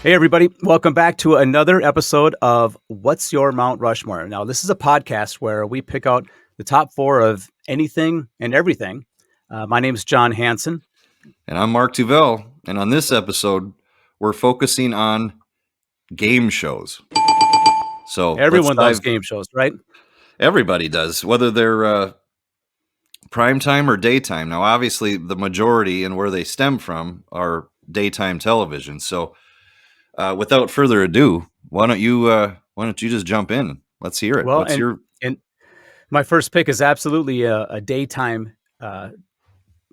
Hey, everybody. Welcome back to another episode of What's Your Mount Rushmore? Now, this is a podcast where we pick out the top 4 of anything and everything. My name is John Hansen. And I'm Mark Tuvell. And on this episode, we're focusing on game shows. So everyone loves game shows, right? Everybody does, whether they're primetime or daytime. Now, obviously, the majority and where they stem from are daytime television. So without further ado, why don't you just jump in? Let's hear it. Well, and my first pick is absolutely a daytime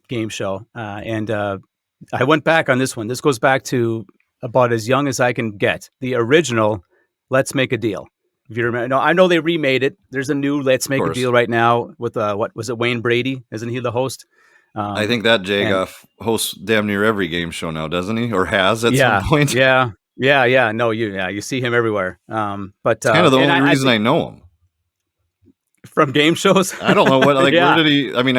game show. And I went back on this one. This goes back to about as young as I can get. The original Let's Make a Deal. If you remember, no, I know they remade it. There's a new Let's Make a Deal right now with what was it, Wayne Brady? Isn't he the host? I think that Jagoff hosts damn near every game show now, doesn't he? Or has at some point? Yeah. No, you see him everywhere. But it's kind of the only reason I know him. From game shows? I don't know what. Where did he? I mean,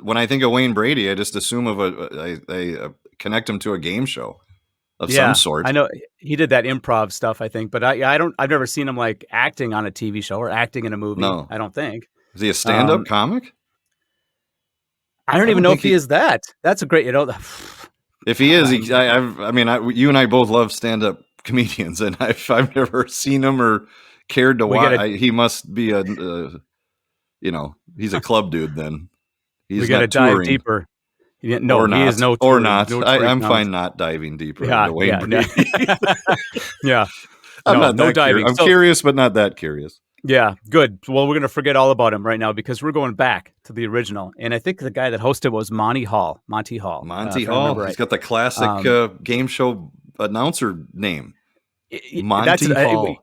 when I think of Wayne Brady, I just assume I connect him to a game show of some sort. I know he did that improv stuff, I think, but I've never seen him like acting on a TV show or acting in a movie. No, I don't think. Is he a stand-up comic? I don't even know if he is that. That's a great, If he is, you and I both love stand-up comedians, and I've never seen him or cared to watch. He must be he's a club dude. Then we got to dive deeper. Yeah, no, or not, he is no touring, or not. No I'm fine not diving deeper into Wayne Brady. Yeah, I'm not diving. I'm curious, but not that curious. Yeah, good. Well, we're going to forget all about him right now because we're going back to the original. And I think the guy that hosted was Monty Hall. Monty Hall. He's got the classic game show announcer name. Monty Hall.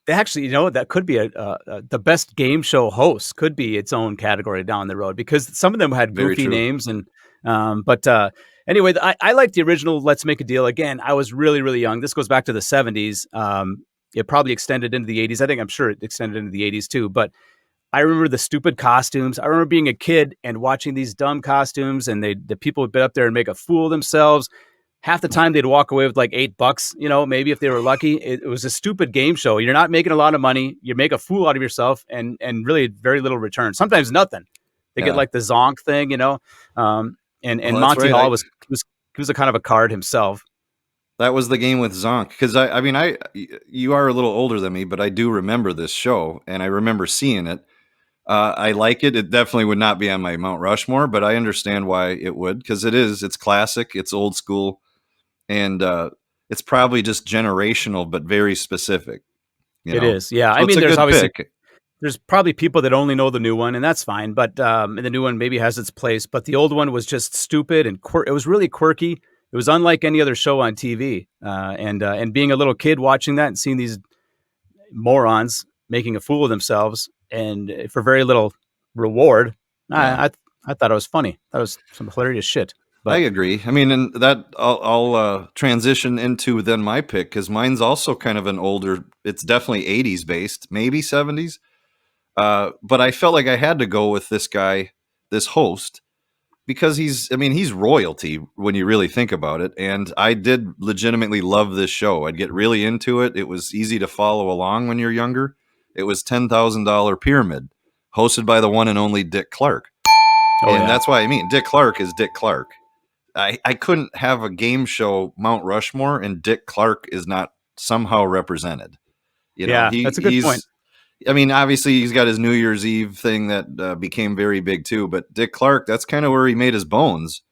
Actually, that could be the best game show host could be its own category down the road because some of them had goofy names. And anyway, I like the original Let's Make a Deal. Again, I was really, really young. This goes back to the 70s. It probably extended into the 80s. I'm sure it extended into the 80s too. But I remember the stupid costumes. I remember being a kid and watching these dumb costumes, and the people would be up there and make a fool of themselves. Half the time they'd walk away with like $8, maybe if they were lucky. It was a stupid game show. You're not making a lot of money. You make a fool out of yourself, and really very little return. Sometimes nothing. They get like the zonk thing, and Monty Hall was a kind of a card himself. That was the game with Zonk, because you are a little older than me, but I do remember this show, and I remember seeing it. I like it. It definitely would not be on my Mount Rushmore, but I understand why it would, because it's classic, it's old school, and it's probably just generational, but very specific. It is, yeah. So there's obviously there's probably people that only know the new one, and that's fine. But the new one maybe has its place, but the old one was just stupid and it was really quirky. It was unlike any other show on TV, and being a little kid watching that and seeing these morons making a fool of themselves and for very little reward, I thought it was funny. That was some hilarious shit. But I agree. I mean, and that I'll transition into then my pick because mine's also kind of an older. It's definitely 80s based, maybe 70s. But I felt like I had to go with this guy, this host. Because he's royalty when you really think about it. And I did legitimately love this show. I'd get really into it. It was easy to follow along when you're younger. It was $10,000 Pyramid, hosted by the one and only Dick Clark. That's why Dick Clark is Dick Clark. I couldn't have a game show Mount Rushmore and Dick Clark is not somehow represented. That's a good point. Obviously he's got his New Year's Eve thing that became very big too, but Dick Clark, that's kind of where he made his bones,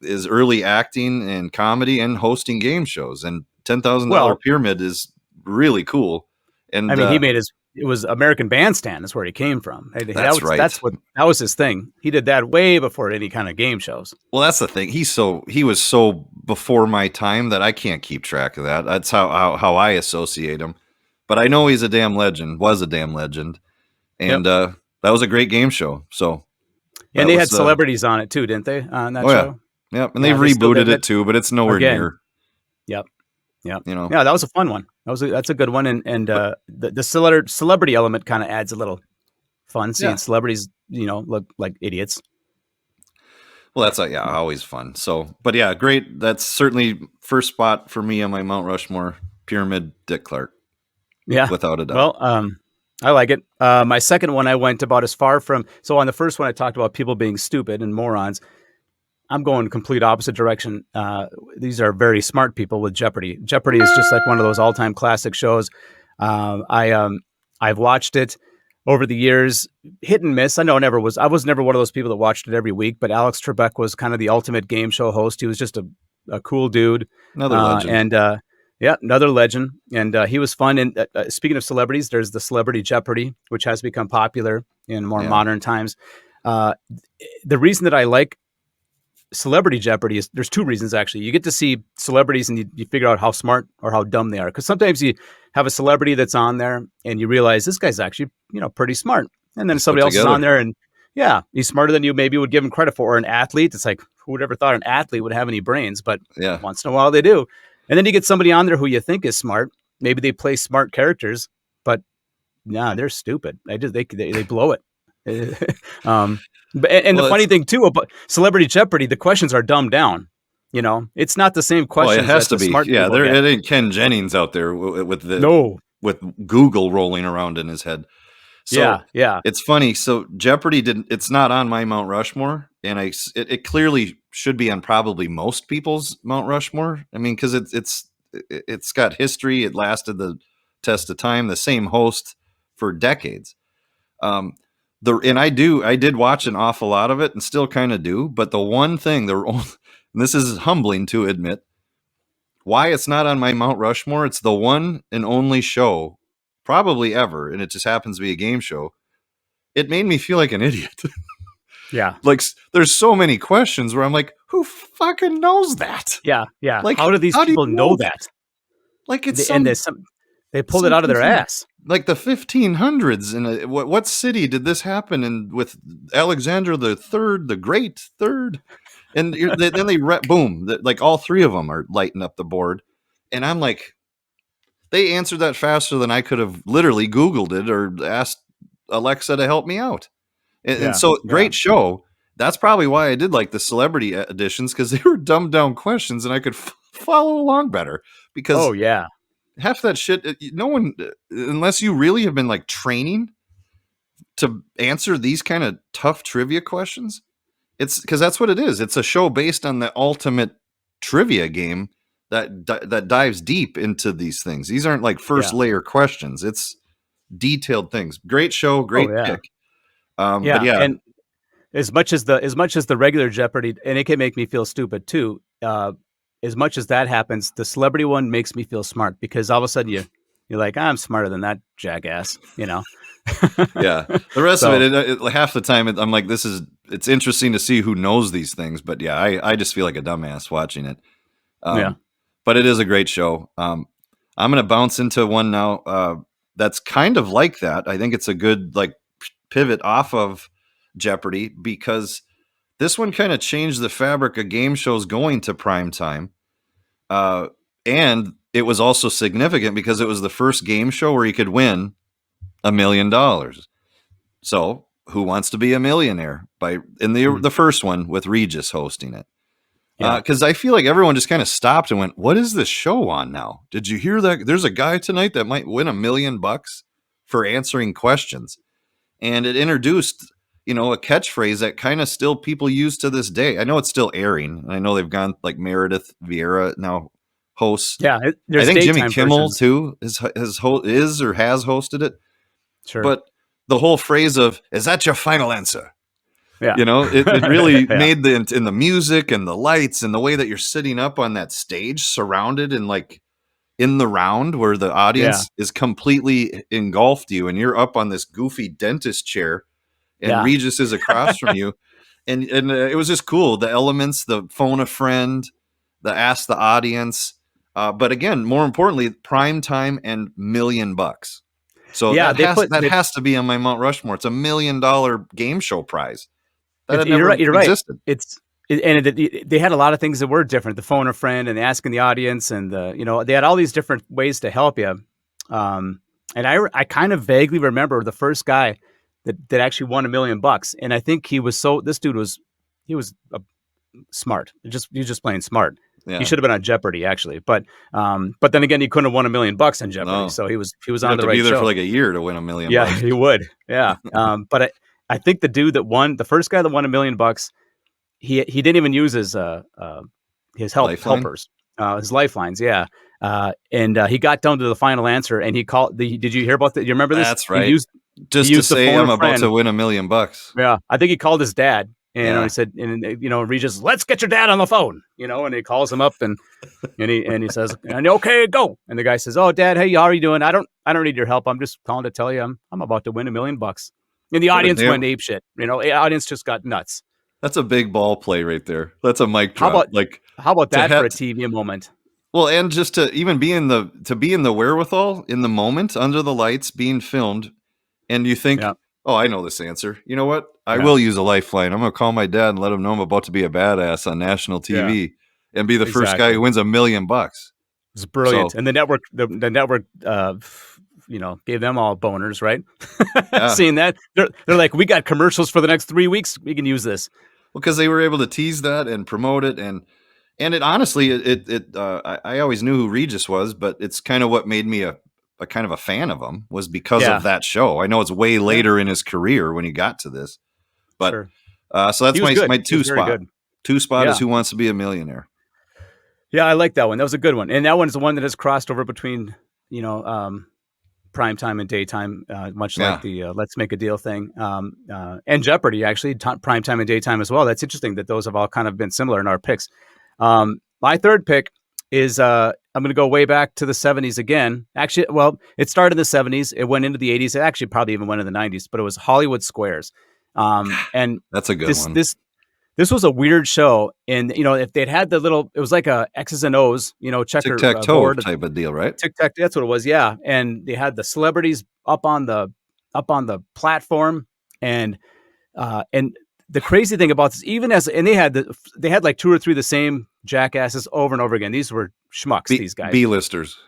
is early acting and comedy and hosting game shows. And $10,000 Pyramid is really cool. And it was American Bandstand. That's where he came from. Right. That was his thing. He did that way before any kind of game shows. Well, that's the thing. He was so before my time that I can't keep track of that. That's how I associate him. But I know he's a damn legend, and that was a great game show. So, and they had celebrities on it too, didn't they? On that show. Yeah, and they've rebooted it too, but it's nowhere near. Yep. Yeah, that was a fun one. That's a good one, and the celebrity element kind of adds a little fun seeing celebrities, look like idiots. Well, that's yeah, always fun. So, but yeah, great. That's certainly first spot for me on my Mount Rushmore pyramid. Dick Clark, Yeah. without a doubt. Well, I like it. My second one, I went about as far from. So on the first one, I talked about people being stupid and morons. I'm going complete opposite direction. These are very smart people with Jeopardy. Jeopardy is just like one of those all-time classic shows. I've watched it over the years, hit and miss. I was never one of those people that watched it every week. But Alex Trebek was kind of the ultimate game show host. He was just a cool dude, Another legend. and yeah, another legend. And he was fun. And speaking of celebrities, there's the Celebrity Jeopardy, which has become popular in more Yeah. modern times. Uh, the reason that I like Celebrity Jeopardy is there's two reasons actually. You get to see celebrities and you figure out how smart or how dumb they are. Because sometimes you have a celebrity that's on there and you realize this guy's actually, pretty smart. And then He's put somebody else is on together. there and yeah, he's smarter than you maybe would give him credit for. Or an athlete, it's like who would ever thought an athlete would have any brains? But Yeah. once in a while they do. And then you get somebody on there who you think is smart. Maybe they play smart characters, but nah, they're stupid. They blow it. And the Well, funny it's thing too about Celebrity Jeopardy, the questions are dumbed down. It's not the same well, it questions has that to the be. smart Yeah, people there get. it ain't Ken Jennings out there No. with Google rolling around in his head. So Yeah. Yeah. it's funny. So Jeopardy didn't. It's not on my Mount Rushmore, and it clearly should be on probably most people's Mount Rushmore. I mean, because it's got history. It lasted the test of time. The same host for decades. Um, I did watch an awful lot of it, and still kind of do. But the one thing, and this is humbling to admit, why it's not on my Mount Rushmore. It's the one and only show, probably ever, and it just happens to be a game show. It made me feel like an idiot. Yeah. Like there's so many questions where I'm like, who fucking knows that? Yeah. Yeah. Like, How do these how do you people know know that? like it's And they pulled it out of something their from ass. like the 1500s. And what city did this happen in with Alexander the Third, the Great Third? And then boom, like all three of them are lighting up the board, and I'm like, they answered that faster than I could have literally Googled it or asked Alexa to help me out. And Yeah. so Yeah. great show. That's probably why I did like the celebrity editions, because they were dumbed down questions and I could follow along better. Because Oh yeah. half that shit, no one, unless you really have been like training to answer these kind of tough trivia questions, it's because that's what it is. It's a show based on the ultimate trivia game that dives deep into these things. These aren't like first Yeah. layer questions. It's detailed things. Great show, Oh great yeah. pick. But Yeah. yeah, And as much as the regular Jeopardy, and it can make me feel stupid too. As much as that happens, the celebrity one makes me feel smart because all of a sudden you're like, I'm smarter than that jackass, yeah. The rest of So half the time, I'm like, it's interesting to see who knows these things. But yeah, I just feel like a dumbass watching it. yeah, But it is a great show. I'm going to bounce into one now that's kind of like that. I think it's a good like pivot off of Jeopardy, because this one kind of changed the fabric of game shows going to prime time. And it was also significant because it was the first game show where you could win $1 million. So, Who Wants to Be a Millionaire? In the first one with Regis hosting it. yeah, Because I feel like everyone just kind of stopped and went, "What is this show on now? Did you hear that? There's a guy tonight that might win $1 million for answering questions." And it introduced, a catchphrase that kind of still people use to this day. I know it's still airing. I know they've gone like Meredith Vieira now hosts. yeah. I There's think Jimmy daytime Kimmel versions, too is or has hosted it. sure. But the whole phrase of "Is that your final answer?" Yeah, It really yeah, made in the music and the lights and the way that you're sitting up on that stage surrounded and like in the round where the yeah, audience is completely engulfed you and you're up on this goofy dentist chair and yeah, Regis is across from you. And it was just cool. The elements, the phone a friend, the ask the audience. But again, more importantly, prime time and $1 million. So yeah. that has to be on my Mount Rushmore. It's $1 million game show prize. That had You're never right. You're right. existed. They had a lot of things that were different. The phone a friend and the asking the audience, and they had all these different ways to help you. And I kind of vaguely remember the first guy that actually won $1 million, and I think he was this dude was he was smart. He's just playing smart. He Yeah. should have been on Jeopardy actually, but then again, he couldn't have won $1 million on Jeopardy, No. so he was You'd on have the to be right there for show. like a year to win $1 million. Yeah, he would. Yeah, but I think the dude that won, the first guy that won $1 million, he didn't even use his Lifeline? helpers, his lifelines. Yeah, and he got down to the final answer, and he called the. Did you hear about that? You remember this? That's right. He Just to used the say phone I'm a about friend. to win $1 million. Yeah, I think he called his dad, and he Yeah. said, and Regis, let's get your dad on the phone, and he calls him up, and he says, and okay, go. And the guy says, oh, Dad, hey, how are you doing? I don't need your help. I'm just calling to tell you I'm about to win $1 million. And the What a audience damn went ape shit. The audience just got nuts. That's a big ball play right there. That's a mic How drop. about Like how about to that for have a TV moment? well, and just to even be in the wherewithal in the moment under the lights being filmed, and you think, Yeah, "Oh, I know this answer. You know what? I yeah, will use a lifeline. I'm gonna call my dad and let him know I'm about to be a badass on national yeah, TV and be the first guy exactly. who wins $1 million." It's brilliant. So And the network, gave them all boners, right? yeah, Seeing that, they're like, we got commercials for the next 3 weeks. We can use this. because they were able to tease that and promote it, and it honestly, I always knew who Regis was, but it's kind of what made me a kind of a fan of him was because of Yeah, that show. I know it's way yeah, later in his career when he got to this, but sure. so He that's was my good. He was two very spot. good. Two spot is Yeah. Who Wants to Be a Millionaire. Yeah, I like that one. That was a good one. And that one is the one that has crossed over between, prime time and daytime, much like Yeah, the Let's Make a Deal thing. And Jeopardy, actually, prime time and daytime as well. That's interesting that those have all kind of been similar in our picks. My third pick is I'm going to go way back to the 70s again. Actually, well, it started in the 70s. It went into the 80s. It actually probably even went in the 90s, but it was Hollywood Squares. And that's a good this one. this this was a weird show, and if they'd had the little, it was like a X's and O's, Tic checker tac toe board, type of deal, right? tic tac. That's what it was, yeah. And they had the celebrities up on the platform, and and the crazy thing about this, and they had like two or three of the same jackasses over and over again. These were schmucks, these guys. B listers.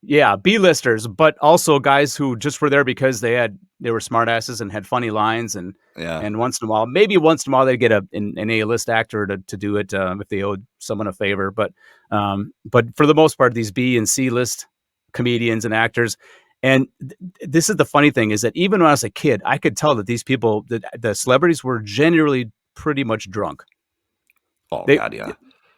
Yeah, B-listers, but also guys who just were there because they were smartasses and had funny lines, and Yeah, maybe once in a while they'd get an A-list actor to do it, if they owed someone a favor. But for the most part, these B and C-list comedians and actors. And this is the funny thing, is that even when I was a kid, I could tell that these people, the celebrities, were generally pretty much drunk. oh They god, yeah.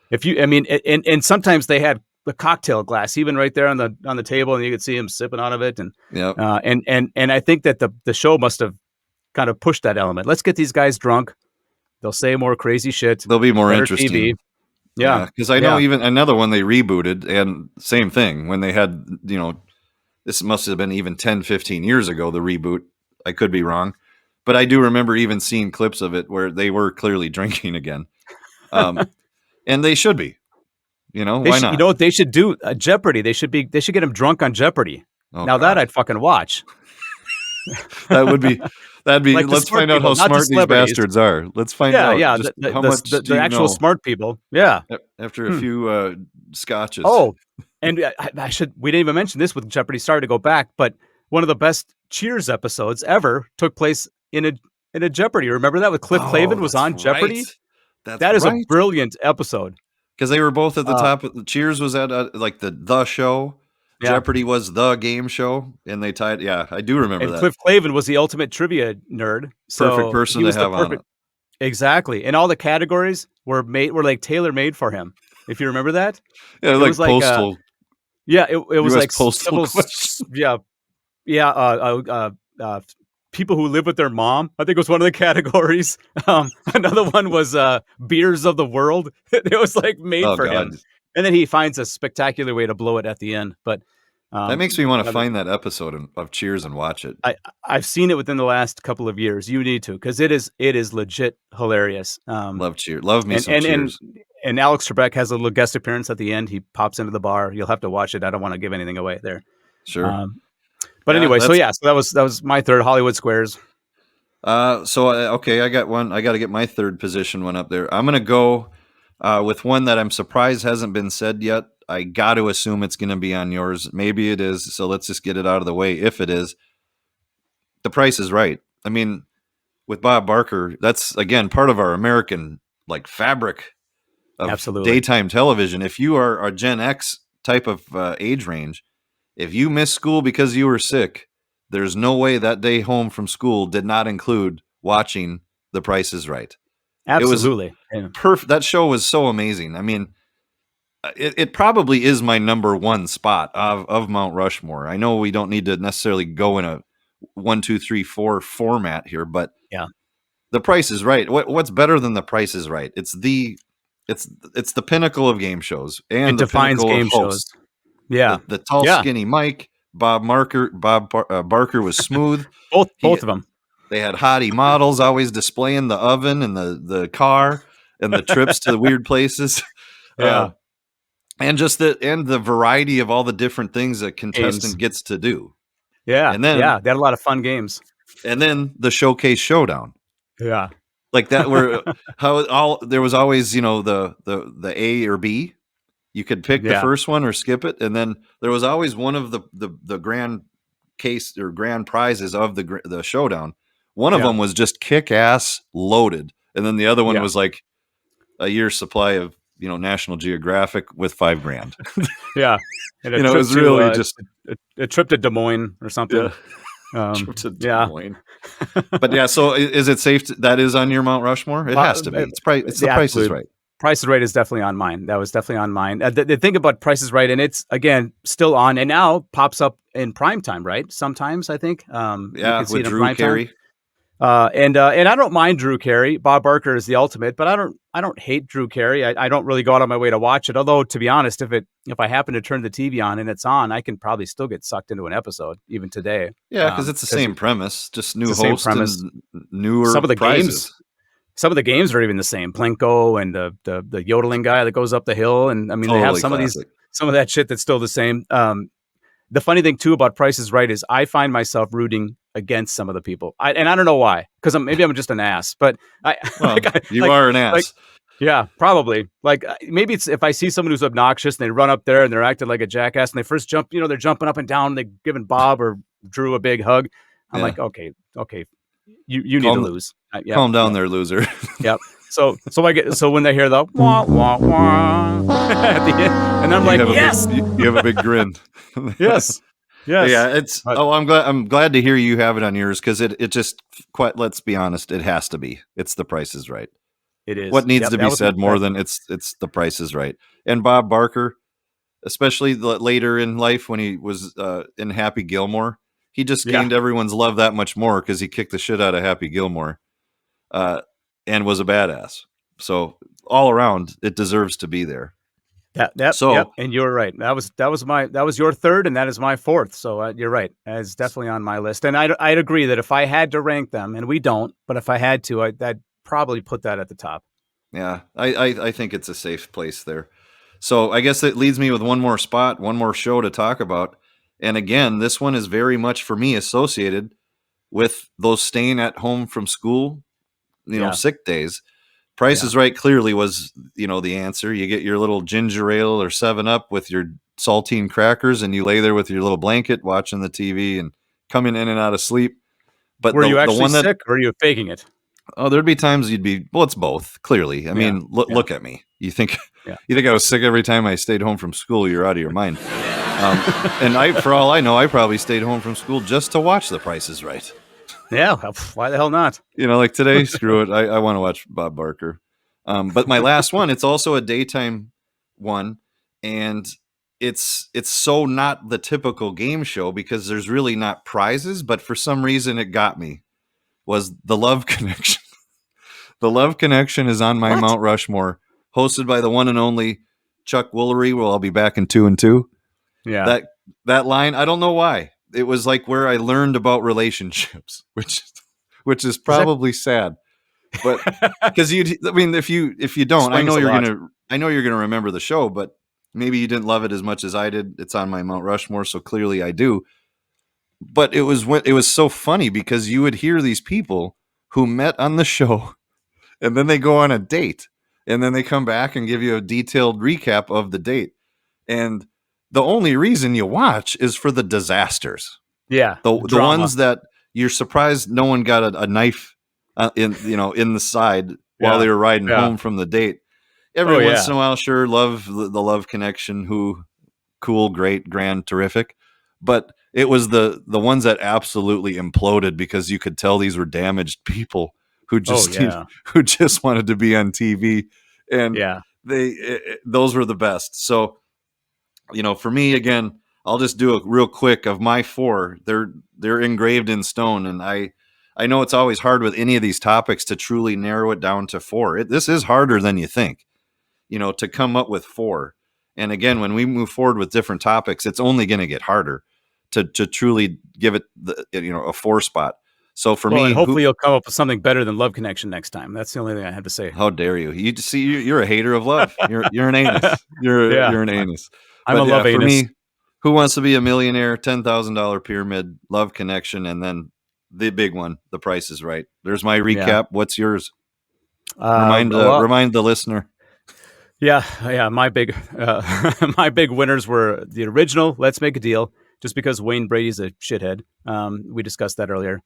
if you, I mean, and sometimes they had the cocktail glass even right there on the table, and you could see him sipping out of it, and Yep. I think that the show must have kind of pushed that element. Let's get these guys drunk. They'll say more crazy shit. They'll be more Better TV. interesting. Yeah, Yeah, because I know yeah. even another one they rebooted, and same thing when they had, this must have been even 10, 15 years ago, the reboot. I could be wrong, but I do remember even seeing clips of it where they were clearly drinking again. Um, and they should be, They why should, not? what they should do, Jeopardy. They should get him drunk on Jeopardy. Oh Now that God, I'd fucking watch. that would be, that'd be, Like the let's smart find out how people, not the smart these celebrities. bastards are. Let's find Yeah, out yeah. just The the how the, much the, do the you actual know smart people. Yeah. after a Hmm. few scotches. Oh, and we didn't even mention this with Jeopardy. Sorry to go back, but one of the best Cheers episodes ever took place in a Jeopardy. Remember that, with Cliff Oh, Clavin was that's on right. Jeopardy? That's That is a right. brilliant episode. Because they were both at the Uh, top. Cheers was at like the show. yeah. Jeopardy was the game show, and they tied. Yeah, I do remember And that. Cliff Clavin was the ultimate trivia nerd. Perfect So person he to was the have on it. perfect. Exactly. And all the categories were like tailor made for him. If you remember that, Yeah, it was like like, postal yeah, it was U.S. like postal civil, question. yeah, yeah, people who live with their mom, I think, was one of the categories. Another one was beers of the world. It was like made Oh for him, God, and then he finds a spectacular way to blow it at the end. But that um, makes me want to another, find that episode of Cheers and watch it. I've seen it within the last couple of years. You need to, because it is legit hilarious. Love Cheers. Love me And some and and Cheers. and Alex Trebek has a little guest appearance at the end. He pops into the bar. You'll have to watch it. I don't want to give anything away there. Sure. Um, but Yeah, anyway, so that's yeah, so that was my third, Hollywood Squares. okay. I got one. I got to get my third position one up there. I'm gonna go with one that I'm surprised hasn't been said yet. I got to assume it's going to be on yours. Maybe it is. So let's just get it out of the way. If it is, The Price is Right. I mean, with Bob Barker, that's again part of our American like fabric. of Absolutely. daytime television. If you are a Gen X type of age range, if you missed school because you were sick, there's no way that day home from school did not include watching The Price is Right. It was Absolutely. Yeah. perfect. That show was so amazing. I mean, it probably is my number one spot of Mount Rushmore. I know we don't need to necessarily go in a 1, 2, 3, 4 format here, but Yeah. The Price is Right. What's better than The Price is Right? It's the pinnacle of game shows It and the defines pinnacle of game shows. hosts. Yeah. The tall, Yeah. skinny Mike, Barker was smooth. Both He of them. They had hottie models always displaying the oven and the car and the trips to the weird places. Uh, Yeah. and just the variety of all the different things a Games. contestant gets to do. Yeah. And then Yeah. They had a lot of fun games. the showcase showdown. Yeah. Like that where how all there was always, the A or B. You could pick the Yeah. first one or skip it, and then there was always one of the grand case or grand prizes of the showdown. One of Yeah. them was just kick ass loaded, and then the other one Yeah. was like a year's supply of National Geographic with $5,000. Yeah. And a It trip was to really just a trip to Des Moines or something. yeah, trip to Des Yeah. Moines. But yeah, so is it safe that is on your Mount Rushmore? It has to be. It's the Price is Absolutely. Right. Price is Right is definitely on mine. That was definitely on mine. The thing about Price is Right, and it's again still on, and now pops up in prime time, right? Sometimes I think you Yeah, can see with it in Drew prime time. Carey. And I don't mind Drew Carey. Bob Barker is the ultimate, but I don't hate Drew Carey. I don't really go out of my way to watch it. Although to be honest, if I happen to turn the TV on and it's on, I can probably still get sucked into an episode even today. Yeah, because it's the Because same premise, just it's new the same host premise. and newer Some of the games prizes. some of the games are even the same. Plinko and the yodeling guy that goes up the hill, and I mean they have Totally classic. some of that shit that's still the same. The funny thing too about Price is Right is I find myself rooting against some of the people, and I don't know why, because maybe I'm just an ass, but I Well, you like are an like ass. yeah, probably maybe it's if I see someone who's obnoxious and they run up there and they're acting like a jackass and they first jump, they're jumping up and down, and they're giving Bob or Drew a big hug. I'm Yeah. like, okay, you need to Calm, lose. Yep, calm down yep. there, loser. Yep. So when they hear the wah wah wah at the end, and I'm like, yes, You have a big grin. yes, yes. Yeah, But I'm glad to hear you have it on yours, because it just quite, let's be honest, it has to be. It's The Price is Right. it is. What needs Yep. to be said more than it's The Price is Right. And Bob Barker, especially later in life when he was in Happy Gilmore, he just Yeah. gained everyone's love that much more because he kicked the shit out of Happy Gilmore, uh, and was a badass. So all around, it deserves to be there. Yep. So And you're right. That was your third, and that is my fourth. So you're right. It's definitely on my list. And I'd agree that if I had to rank them, and we don't, but if I had to, I'd probably put that at the top. yeah, I think it's a safe place there. So I guess it leads me with one more spot, one more show to talk about. And again, this one is very much for me associated with those staying at home from school, Yeah. sick days. Price Yeah. is Right clearly was, the answer. You get your little ginger ale or 7-Up with your saltine crackers, and you lay there with your little blanket watching the TV and coming in and out of sleep. But Were you the actually one that sick, or are you faking it? there'd be times you'd be, well, it's both, clearly. I Yeah. mean, Yeah. look at me. You think Yeah. you think I was sick every time I stayed home from school? You're out of your mind. And for all I know, I probably stayed home from school just to watch The Price is Right. Yeah. Why the hell not? Like today, screw it. I want to watch Bob Barker. But my last one, it's also a daytime one, and it's so not the typical game show because there's really not prizes, but for some reason it got me. Was The Love Connection. The Love Connection is on my What? Mount Rushmore, hosted by the one and only Chuck Woolery. Well, I'll be back in 2 and 2. Yeah. That line, I don't know why. It was like where I learned about relationships, which is probably sad. But because if you don't, I know you're gonna remember the show, but maybe you didn't love it as much as I did. It's on my Mount Rushmore, so clearly I do. But it was so funny because you would hear these people who met on the show, and then they go on a date, and then they come back and give you a detailed recap of the date. And the only reason you watch is for the disasters. Yeah. The Drama. ones that you're surprised no one got a knife in the side while they were riding home from the date. every Oh, once yeah. in a while, sure, love the Love Connection, who cool, great, grand, terrific. But it was the ones that absolutely imploded because you could tell these were damaged people who Oh, just yeah. who just wanted to be on TV, and Yeah. those were the best. So, for me, again, I'll just do a real quick of my four. They're engraved in stone, and I know it's always hard with any of these topics to truly narrow it down to four. This is harder than you think, to come up with four. And again, when we move forward with different topics, it's only going to get harder to truly give it a four spot. So for Well, and me, hopefully you'll come up with something better than Love Connection next time. That's the only thing I have to say. how dare you? You see, you're a hater of love. You're an anus. Yeah. You're an anus. I'm a But yeah, love for anus. me, Who Wants to Be a Millionaire, $10,000 Pyramid, Love Connection, and then the big one, The Price is Right. There's my Yeah. recap. What's yours? Well, Remind the listener. yeah. My big, my big winners were the original Let's Make a Deal, just because Wayne Brady's a shithead. We discussed that earlier.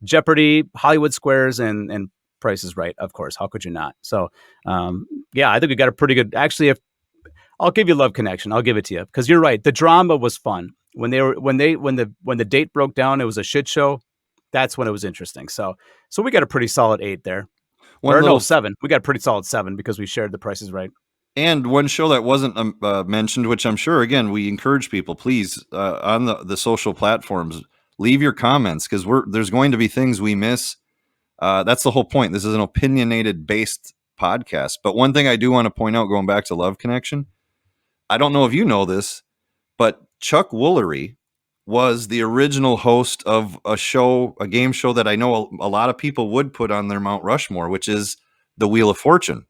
Jeopardy, Hollywood Squares, and Price is Right. Of course, how could you not? So, yeah, I think we got a pretty good. Actually, if I'll give you Love Connection, I'll give it to you because you're right. The drama was fun when the date broke down. It was a shit show. That's when it was interesting. So we got a pretty solid 8 there. One Or no, little 7. We got a pretty solid 7 because we shared the prices right. And one show that wasn't mentioned, which I'm sure, again, we encourage people, please, on the social platforms, leave your comments, because there's going to be things we miss. That's the whole point. This is an opinionated based podcast. But one thing I do want to point out, going back to Love Connection, I don't know if you know this, but Chuck Woolery was the original host of a game show that I know a lot of people would put on their Mount Rushmore, which is the Wheel of Fortune.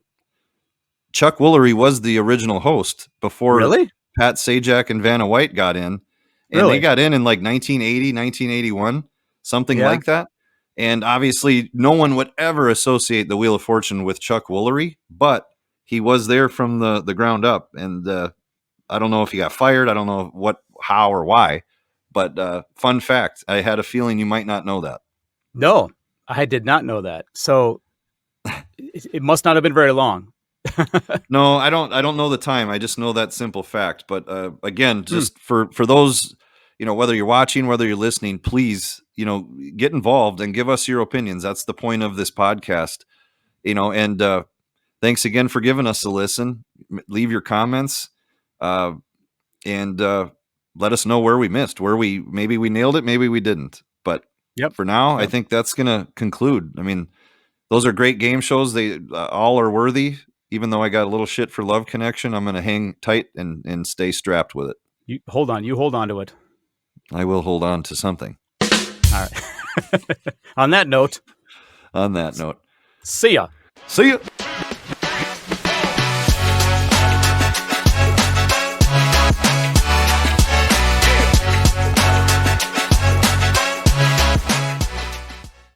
Chuck Woolery was the original host before Really? Pat Sajak and Vanna White got in. And they Really? got in like 1980, 1981, something Yeah. like that. And obviously, no one would ever associate the Wheel of Fortune with Chuck Woolery, but he was there from the ground up. And I don't know if he got fired. I don't know how, or why. But fun fact, I had a feeling you might not know that. No, I did not know that. So it must not have been very long. No, I don't know the time. I just know that simple fact. But again, Hmm. just for those, whether you're watching, whether you're listening, please, get involved and give us your opinions. That's the point of this podcast. And thanks again for giving us a listen. Leave your comments, and let us know where we missed, maybe we nailed it, maybe we didn't. But Yep. for now, I Yep. think that's gonna conclude. I mean, those are great game shows. They all are worthy. Even though I got a little shit for Love Connection, I'm going to hang tight and stay strapped with it. You hold on. You hold on to it. I will hold on to something. All right. On that note. On that note. See ya. See ya.